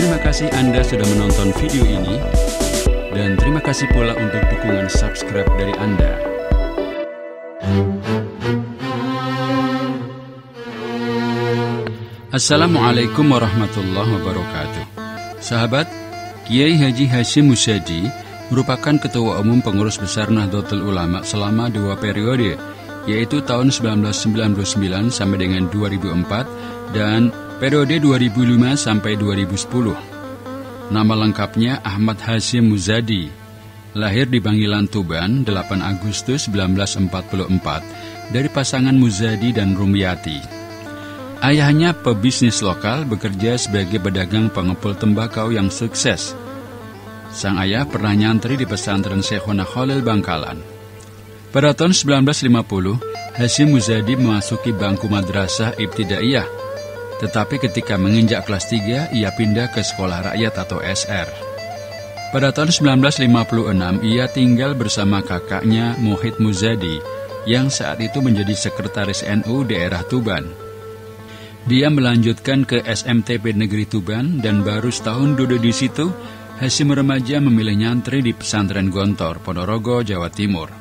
Terima kasih Anda sudah menonton video ini, dan terima kasih pula untuk dukungan subscribe dari Anda. Assalamualaikum warahmatullahi wabarakatuh. Sahabat, Kiai Haji Hashim Muzadi merupakan Ketua Umum Pengurus Besar Nahdlatul Ulama selama 2 periode, yaitu tahun 1999 sampai dengan 2004 dan periode 2005 sampai 2010. Nama lengkapnya Ahmad Hashim Muzadi. Lahir di Banggilan, Tuban, 8 Agustus 1944 dari pasangan Muzadi dan Rumiyati. Ayahnya pebisnis lokal, bekerja sebagai pedagang pengepul tembakau yang sukses. Sang ayah pernah nyantri di pesantren Syekhona Khalil Bangkalan. Pada tahun 1950, Hashim Muzadi memasuki bangku madrasah ibtidaiyah. Tetapi ketika menginjak kelas 3, ia pindah ke sekolah rakyat atau SR. Pada tahun 1956, ia tinggal bersama kakaknya Muhid Muzadi, yang saat itu menjadi sekretaris NU daerah Tuban. Dia melanjutkan ke SMTP Negeri Tuban dan baru setahun duduk di situ, Hashim remaja memilih nyantri di pesantren Gontor, Ponorogo, Jawa Timur.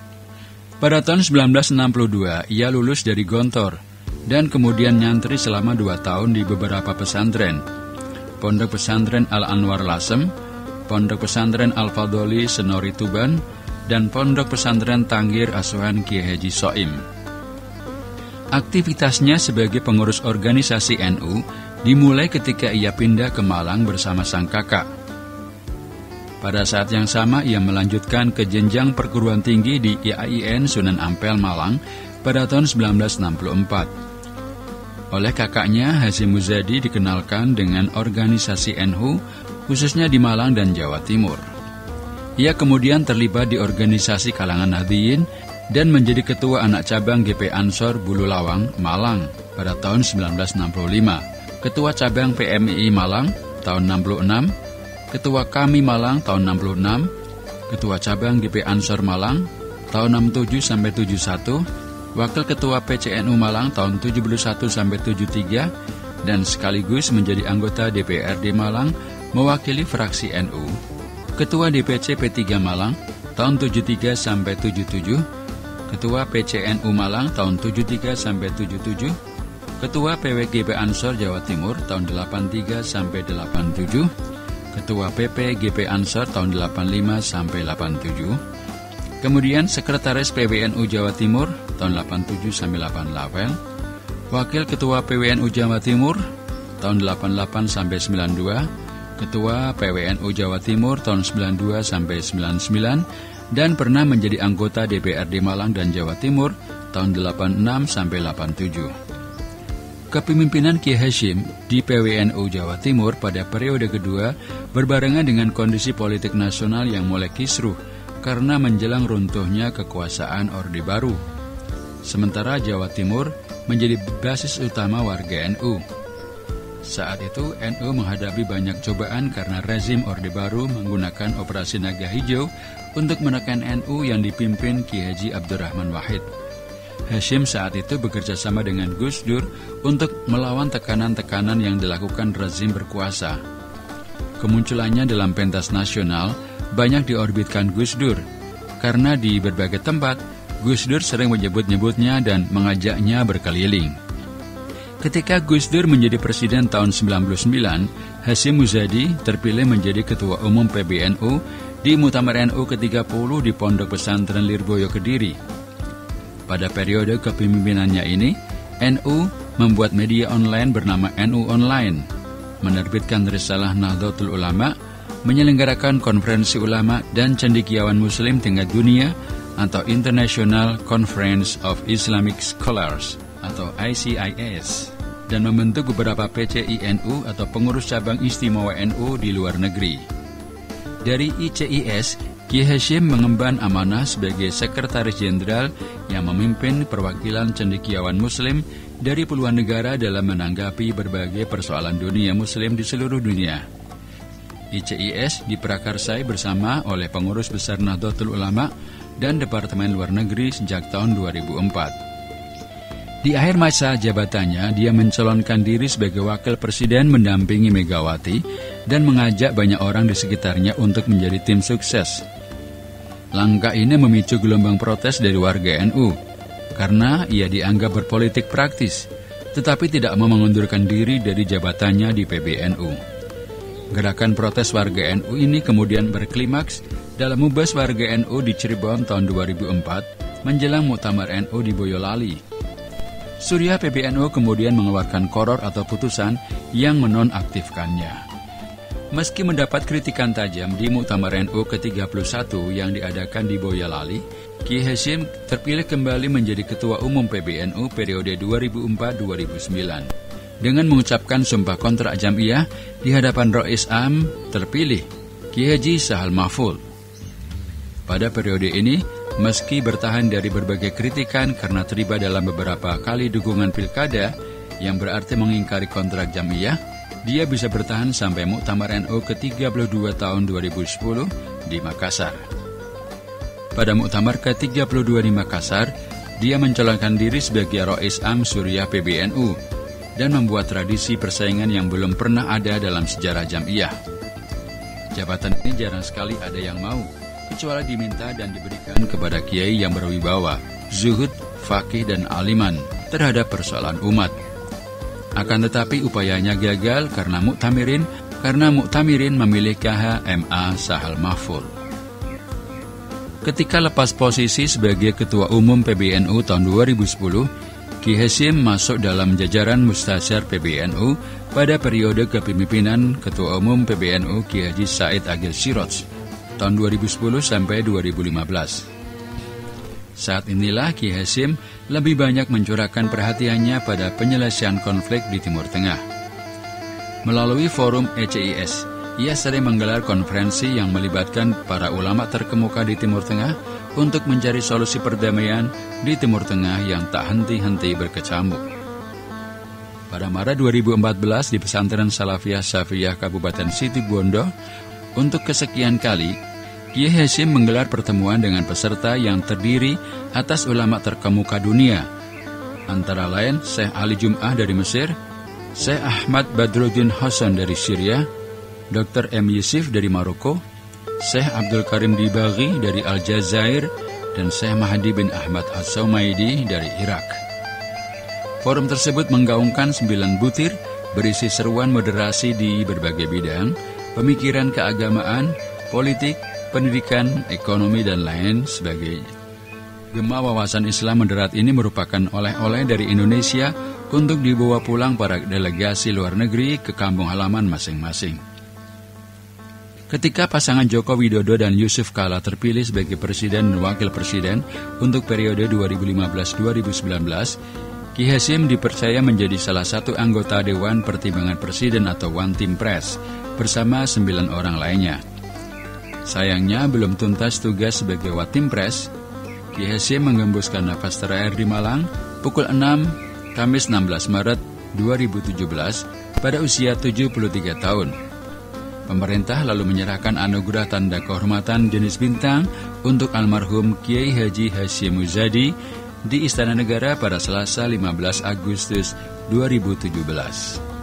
Pada tahun 1962, ia lulus dari Gontor dan kemudian nyantri selama 2 tahun di beberapa pesantren. Pondok Pesantren Al-Anwar Lasem, Pondok Pesantren Al-Fadoli Senori Tuban, dan Pondok Pesantren Tanggir Asuhan Kiai Haji Soim. Aktivitasnya sebagai pengurus organisasi NU dimulai ketika ia pindah ke Malang bersama sang kakak. Pada saat yang sama, ia melanjutkan ke jenjang perguruan tinggi di IAIN Sunan Ampel, Malang pada tahun 1964. Oleh kakaknya, Hashim Muzadi dikenalkan dengan organisasi NU, khususnya di Malang dan Jawa Timur. Ia kemudian terlibat di organisasi kalangan Nahdliyin dan menjadi ketua anak cabang GP Ansor Bulu Lawang, Malang pada tahun 1965, ketua cabang PMII Malang tahun 66, ketua KAMI Malang tahun 66, ketua cabang GP Ansor Malang tahun 67 sampai 71, wakil ketua PCNU Malang tahun 71 sampai 73, dan sekaligus menjadi anggota DPRD Malang mewakili fraksi NU, ketua DPC P3 Malang tahun 73 sampai 77, Ketua PCNU Malang tahun 73 sampai 77, Ketua PWGP Ansor Jawa Timur tahun 83 sampai 87, Ketua PP GP Ansor tahun 85 sampai 87, kemudian Sekretaris PWNU Jawa Timur tahun 87 sampai 88, Wakil Ketua PWNU Jawa Timur tahun 88 sampai 92, Ketua PWNU Jawa Timur tahun 92 sampai 99, dan pernah menjadi anggota DPRD Malang dan Jawa Timur tahun 86 sampai 87. Kepemimpinan Kiai Hashim di PWNU Jawa Timur pada periode kedua berbarengan dengan kondisi politik nasional yang mulai kisruh karena menjelang runtuhnya kekuasaan Orde Baru. Sementara Jawa Timur menjadi basis utama warga NU. Saat itu NU menghadapi banyak cobaan karena rezim Orde Baru menggunakan Operasi Naga Hijau untuk menekan NU yang dipimpin Kiai Haji Abdurrahman Wahid. Hashim saat itu bekerja sama dengan Gus Dur untuk melawan tekanan-tekanan yang dilakukan rezim berkuasa. Kemunculannya dalam pentas nasional banyak diorbitkan Gus Dur, karena di berbagai tempat Gus Dur sering menyebut-nyebutnya dan mengajaknya berkeliling. Ketika Gus Dur menjadi presiden tahun 99, Hashim Muzadi terpilih menjadi Ketua Umum PBNU di Muktamar NU ke-30 di Pondok Pesantren Lirboyo, Kediri. Pada periode kepemimpinannya ini, NU membuat media online bernama NU Online, menerbitkan risalah Nahdlatul Ulama, menyelenggarakan konferensi ulama dan cendekiawan muslim tingkat dunia atau International Conference of Islamic Scholars atau ICIS, dan membentuk beberapa PCI NU atau pengurus cabang istimewa NU di luar negeri. Dari ICIS, Kiai Hashim mengemban amanah sebagai Sekretaris Jenderal yang memimpin perwakilan cendekiawan Muslim dari puluhan negara dalam menanggapi berbagai persoalan dunia Muslim di seluruh dunia. ICIS diprakarsai bersama oleh pengurus besar Nahdlatul Ulama dan Departemen Luar Negeri sejak tahun 2004. Di akhir masa jabatannya, dia mencalonkan diri sebagai wakil presiden mendampingi Megawati dan mengajak banyak orang di sekitarnya untuk menjadi tim sukses. Langkah ini memicu gelombang protes dari warga NU, karena ia dianggap berpolitik praktis, tetapi tidak mau mengundurkan diri dari jabatannya di PBNU. Gerakan protes warga NU ini kemudian berklimaks dalam mubas warga NU di Cirebon tahun 2004 menjelang Muktamar NU di Boyolali. Surya PBNU kemudian mengeluarkan qoror atau putusan yang menonaktifkannya. Meski mendapat kritikan tajam di Muktamar NU ke-31 yang diadakan di Boyolali, Kiai Hasyim terpilih kembali menjadi Ketua Umum PBNU periode 2004-2009. Dengan mengucapkan sumpah kontrak Jam'iyah di hadapan Rais Am terpilih Kiai Haji Sahal Mahfudz. Pada periode ini, meski bertahan dari berbagai kritikan karena terlibat dalam beberapa kali dukungan pilkada yang berarti mengingkari kontrak Jam'iyah, dia bisa bertahan sampai Muktamar NU ke-32 tahun 2010 di Makassar. Pada Muktamar ke-32 di Makassar, dia mencalonkan diri sebagai Rais Am Surya PBNU dan membuat tradisi persaingan yang belum pernah ada dalam sejarah Jam'iyah. Jabatan ini jarang sekali ada yang mau, kecuali diminta dan diberikan kepada kiai yang berwibawa, zuhud, faqih dan aliman terhadap persoalan umat. Akan tetapi upayanya gagal karena Muktamirin memilih KH MA Sahal Mahfudz. Ketika lepas posisi sebagai Ketua Umum PBNU tahun 2010, Kiai Hasyim masuk dalam jajaran Mustasyar PBNU pada periode kepemimpinan Ketua Umum PBNU Kiai Haji Said Agil Siroj tahun 2010 sampai 2015. Saat inilah Kiai Hasyim lebih banyak mencurahkan perhatiannya pada penyelesaian konflik di Timur Tengah. Melalui forum ECIS, ia sering menggelar konferensi yang melibatkan para ulama terkemuka di Timur Tengah untuk mencari solusi perdamaian di Timur Tengah yang tak henti-henti berkecamuk. Pada Maret 2014 di Pesantren Salafiyah Syafiyah Kabupaten Situbondo, untuk kesekian kali, Kiai Hasyim menggelar pertemuan dengan peserta yang terdiri atas ulama terkemuka dunia, antara lain Syekh Ali Jum'ah dari Mesir, Syekh Ahmad Badruddin Hasan dari Syria, Dr. M. Yusuf dari Maroko, Syekh Abdul Karim Dibaghi dari Aljazair, dan Syekh Mahdi bin Ahmad As-Saumaidi dari Irak. Forum tersebut menggaungkan 9 butir berisi seruan moderasi di berbagai bidang, pemikiran keagamaan, politik, pendidikan, ekonomi, dan lain sebagainya. Gema wawasan Islam moderat ini merupakan oleh-oleh dari Indonesia untuk dibawa pulang para delegasi luar negeri ke kampung halaman masing-masing. Ketika pasangan Joko Widodo dan Yusuf Kala terpilih sebagai presiden dan wakil presiden untuk periode 2015-2019, Kiai Hasyim dipercaya menjadi salah satu anggota Dewan Pertimbangan Presiden atau One Team Press bersama 9 orang lainnya. Sayangnya belum tuntas tugas sebagai Watim Pres, Kiai Hasyim menggembuskan nafas terakhir di Malang pukul 6 Kamis 16 Maret 2017 pada usia 73 tahun. Pemerintah lalu menyerahkan anugerah tanda kehormatan jenis bintang untuk almarhum Kiai Haji Hasyim Muzadi di Istana Negara pada Selasa 15 Agustus 2017.